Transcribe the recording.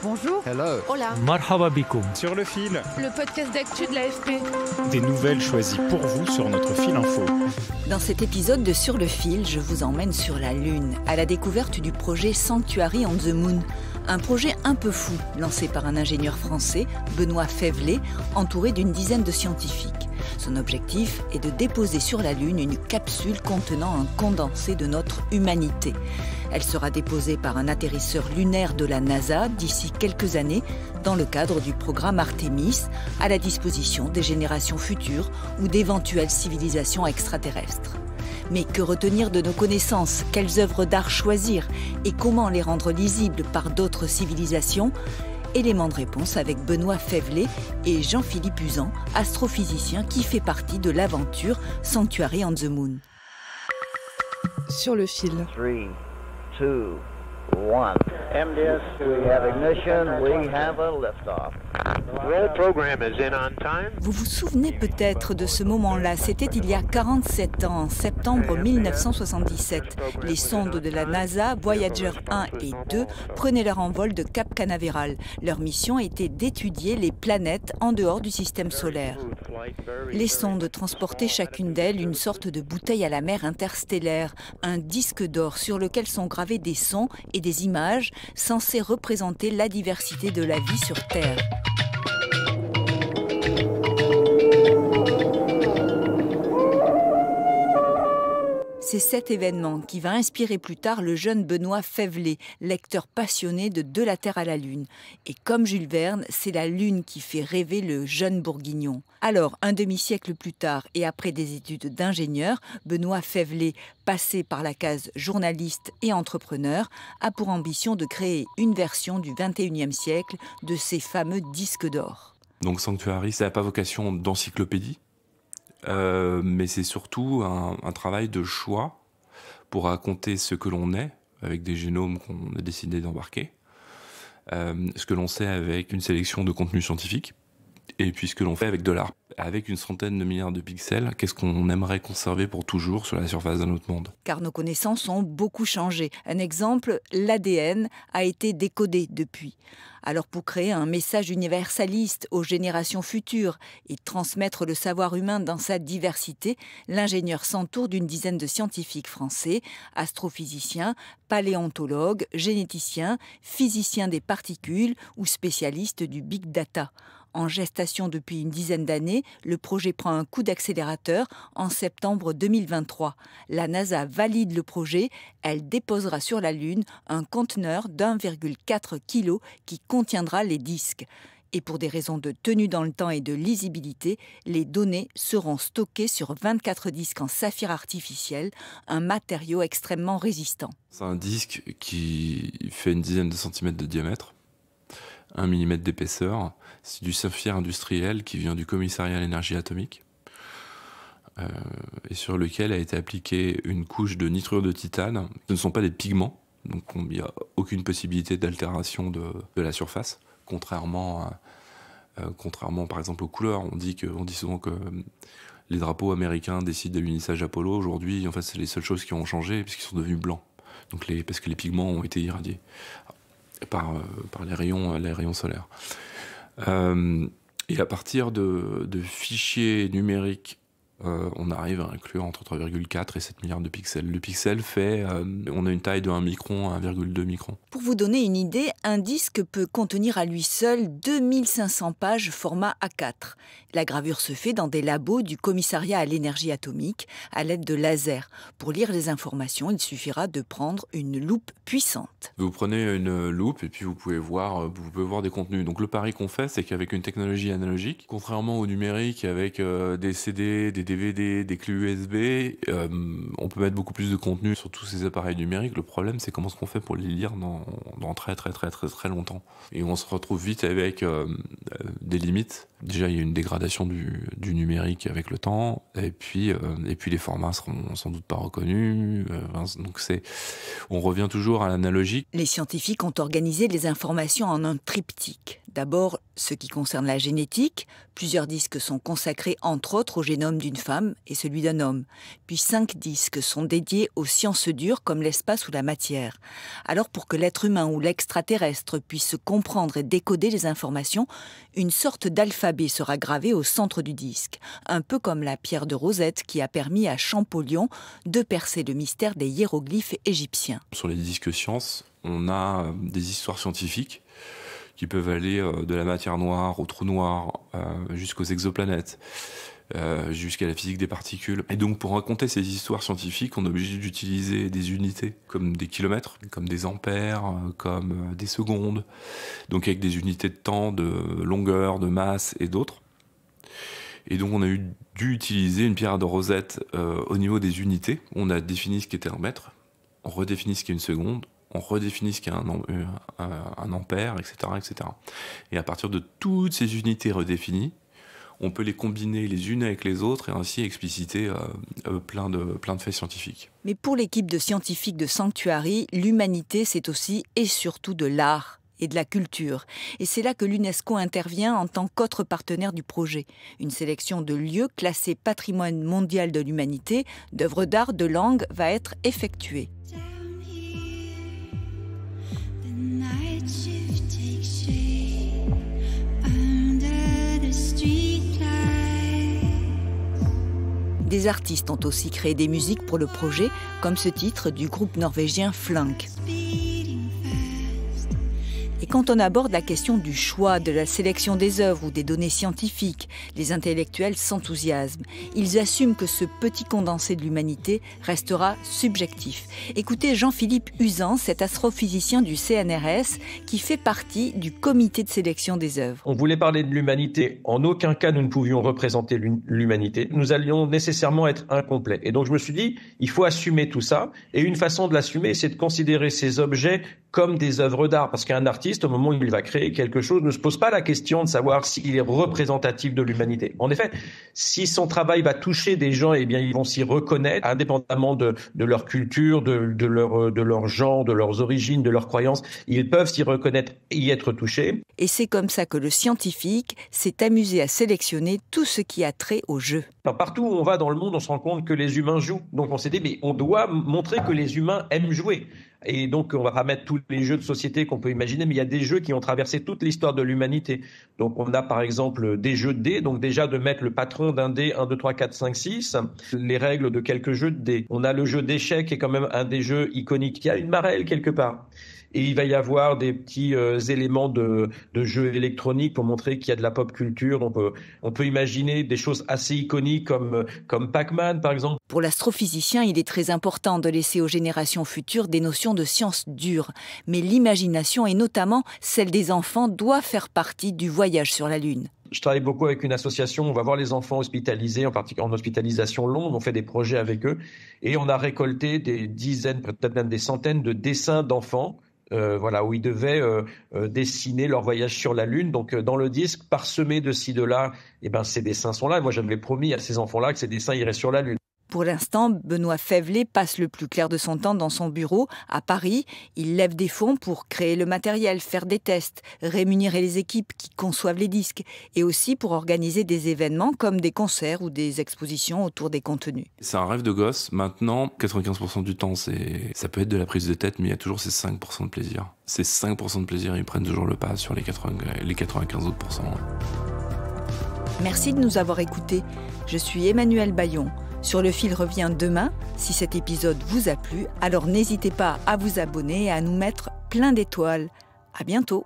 Bonjour. Hello. Hola. Marhaba bikoum. Sur le fil, Le podcast d'actu de l'AFP. des nouvelles choisies pour vous sur notre fil info. Dans cet épisode de Sur le fil, je vous emmène sur la Lune, à la découverte du projet Sanctuary on the Moon. Un projet un peu fou, lancé par un ingénieur français, Benoît Faivelet, entouré d'une dizaine de scientifiques. Son objectif est de déposer sur la Lune une capsule contenant un condensé de notre humanité. Elle sera déposée par un atterrisseur lunaire de la NASA d'ici quelques années, dans le cadre du programme Artemis, à la disposition des générations futures ou d'éventuelles civilisations extraterrestres. Mais que retenir de nos connaissances? Quelles œuvres d'art choisir? Et comment les rendre lisibles par d'autres civilisations? Élément de réponse avec Benoît Faivelet et Jean-Philippe Uzan, astrophysicien qui fait partie de l'aventure Sanctuary on the Moon. Sur le fil. 3, 2, 1. MDS, we have ignition, we have a liftoff. Roll program is in on time. Vous vous souvenez peut-être de ce moment-là, c'était il y a 47 ans, en septembre 1977. Les sondes de la NASA, Voyager 1 et 2, prenaient leur envol de Cap Canaveral. Leur mission était d'étudier les planètes en dehors du système solaire. Les sondes transportaient chacune d'elles une sorte de bouteille à la mer interstellaire, un disque d'or sur lequel sont gravés des sons et des images censés représenter la diversité de la vie sur Terre. C'est cet événement qui va inspirer plus tard le jeune Benoît Faivelet, lecteur passionné de la Terre à la Lune. Et comme Jules Verne, c'est la Lune qui fait rêver le jeune bourguignon. Alors, un demi-siècle plus tard et après des études d'ingénieur, Benoît Faivelet, passé par la case journaliste et entrepreneur, a pour ambition de créer une version du XXIe siècle de ces fameux disques d'or. Donc Sanctuary, ça n'a pas vocation d'encyclopédie. Mais c'est surtout un travail de choix pour raconter ce que l'on est, avec des génomes qu'on a décidé d'embarquer, ce que l'on sait avec une sélection de contenus scientifiques, et puis ce que l'on fait avec de l'art. Avec une centaine de milliards de pixels, qu'est-ce qu'on aimerait conserver pour toujours sur la surface de notre monde? Car nos connaissances ont beaucoup changé. Un exemple, l'ADN a été décodé depuis. Alors pour créer un message universaliste aux générations futures et transmettre le savoir humain dans sa diversité, l'ingénieur s'entoure d'une dizaine de scientifiques français, astrophysiciens, paléontologues, généticiens, physiciens des particules ou spécialistes du big data. En gestation depuis une dizaine d'années, le projet prend un coup d'accélérateur en septembre 2023. La NASA valide le projet, elle déposera sur la Lune un conteneur d'1,4 kg qui contiendra les disques. Et pour des raisons de tenue dans le temps et de lisibilité, les données seront stockées sur 24 disques en saphir artificiel, un matériau extrêmement résistant. C'est un disque qui fait une dizaine de centimètres de diamètre, 1 mm d'épaisseur. C'est du saphir industriel qui vient du commissariat à l'énergie atomique et sur lequel a été appliquée une couche de nitrure de titane. Ce ne sont pas des pigments, donc il n'y a aucune possibilité d'altération de la surface, contrairement par exemple aux couleurs. On dit souvent que les drapeaux américains décident de l'unissage Apollo. Aujourd'hui, en fait, c'est les seules choses qui ont changé puisqu'ils sont devenus blancs. Donc parce que les pigments ont été irradiés par les rayons solaires. Et à partir de fichiers numériques, on arrive à inclure entre 3,4 et 7 milliards de pixels. Le pixel on a une taille de 1 micron à 1,2 micron. Pour vous donner une idée, un disque peut contenir à lui seul 2500 pages format A4. La gravure se fait dans des labos du commissariat à l'énergie atomique à l'aide de lasers. Pour lire les informations, il suffira de prendre une loupe puissante. Vous prenez une loupe et puis vous pouvez voir des contenus. Donc le pari qu'on fait, c'est qu'avec une technologie analogique, contrairement au numérique avec des CD, des DVD, des clés USB, on peut mettre beaucoup plus de contenu sur tous ces appareils numériques. Le problème, c'est comment est-ce qu'on fait pour les lire dans très longtemps. Et on se retrouve vite avec des limites. Déjà, il y a une dégradation du numérique avec le temps, et puis les formats seront sans doute pas reconnus. Donc on revient toujours à l'analogique. Les scientifiques ont organisé les informations en un triptyque. D'abord, ce qui concerne la génétique. Plusieurs disques sont consacrés entre autres au génome d'une femme et celui d'un homme. Puis 5 disques sont dédiés aux sciences dures comme l'espace ou la matière. Alors pour que l'être humain ou l'extraterrestre puisse comprendre et décoder les informations, une sorte d'alphabet sera gravé au centre du disque. Un peu comme la pierre de Rosette qui a permis à Champollion de percer le mystère des hiéroglyphes égyptiens. Sur les disques sciences, on a des histoires scientifiques qui peuvent aller de la matière noire au trou noir, jusqu'aux exoplanètes, jusqu'à la physique des particules. Et donc pour raconter ces histoires scientifiques, on est obligé d'utiliser des unités comme des kilomètres, comme des ampères, comme des secondes, donc avec des unités de temps, de longueur, de masse et d'autres. Et donc on a dû utiliser une pierre de Rosette au niveau des unités. On a défini ce qu'était un mètre, on redéfinit ce qu'est une seconde, on redéfinit ce qu'est un ampère, etc., etc. Et à partir de toutes ces unités redéfinies, on peut les combiner les unes avec les autres et ainsi expliciter plein de faits scientifiques. Mais pour l'équipe de scientifiques de Sanctuary, l'humanité, c'est aussi et surtout de l'art et de la culture. Et c'est là que l'UNESCO intervient en tant qu'autre partenaire du projet. Une sélection de lieux classés patrimoine mondial de l'humanité, d'œuvres d'art, de langue, va être effectuée. Des artistes ont aussi créé des musiques pour le projet, comme ce titre du groupe norvégien Flunk. Et quand on aborde la question du choix, de la sélection des œuvres ou des données scientifiques, les intellectuels s'enthousiasment. Ils assument que ce petit condensé de l'humanité restera subjectif. Écoutez Jean-Philippe Usan, cet astrophysicien du CNRS qui fait partie du comité de sélection des œuvres. On voulait parler de l'humanité. En aucun cas, nous ne pouvions représenter l'humanité. Nous allions nécessairement être incomplets. Et donc, je me suis dit, il faut assumer tout ça. Et une façon de l'assumer, c'est de considérer ces objets comme des œuvres d'art. Parce qu'un artiste, au moment où il va créer quelque chose, ne se pose pas la question de savoir s'il est représentatif de l'humanité. En effet, si son travail va toucher des gens, eh bien, ils vont s'y reconnaître, indépendamment de leur culture, de leur genre, de leurs origines, de leurs croyances. Ils peuvent s'y reconnaître et y être touchés. Et c'est comme ça que le scientifique s'est amusé à sélectionner tout ce qui a trait au jeu. Alors, partout où on va dans le monde, on se rend compte que les humains jouent. Donc on s'est dit, mais on doit montrer que les humains aiment jouer. Et donc, on va pas mettre tous les jeux de société qu'on peut imaginer, mais il y a des jeux qui ont traversé toute l'histoire de l'humanité. Donc, on a par exemple des jeux de dés, donc déjà de mettre le patron d'un dé, 1, 2, 3, 4, 5, 6, les règles de quelques jeux de dés. On a le jeu d'échecs qui est quand même un des jeux iconiques. Il y a une marelle quelque part. Et il va y avoir des petits éléments de jeux électroniques pour montrer qu'il y a de la pop culture. On peut imaginer des choses assez iconiques comme Pac-Man, par exemple. Pour l'astrophysicien, il est très important de laisser aux générations futures des notions de sciences dures. Mais l'imagination, et notamment celle des enfants, doit faire partie du voyage sur la Lune. Je travaille beaucoup avec une association, on va voir les enfants hospitalisés, en particulier en hospitalisation longue, on fait des projets avec eux. Et on a récolté des dizaines, peut-être même des centaines de dessins d'enfants. Où ils devaient dessiner leur voyage sur la Lune. Donc, dans le disque, parsemé de ci, de là, ces dessins sont là. Et moi, j'avais promis à ces enfants-là que ces dessins iraient sur la Lune. Pour l'instant, Benoît Fèvlet passe le plus clair de son temps dans son bureau à Paris. Il lève des fonds pour créer le matériel, faire des tests, rémunérer les équipes qui conçoivent les disques et aussi pour organiser des événements comme des concerts ou des expositions autour des contenus. C'est un rêve de gosse. Maintenant, 95% du temps, ça peut être de la prise de tête, mais il y a toujours ces 5% de plaisir. Ces 5% de plaisir, ils prennent toujours le pas sur les 95 autres %. Merci de nous avoir écoutés. Je suis Emmanuelle Bayon. Sur le fil revient demain. Si cet épisode vous a plu, alors n'hésitez pas à vous abonner et à nous mettre plein d'étoiles. À bientôt.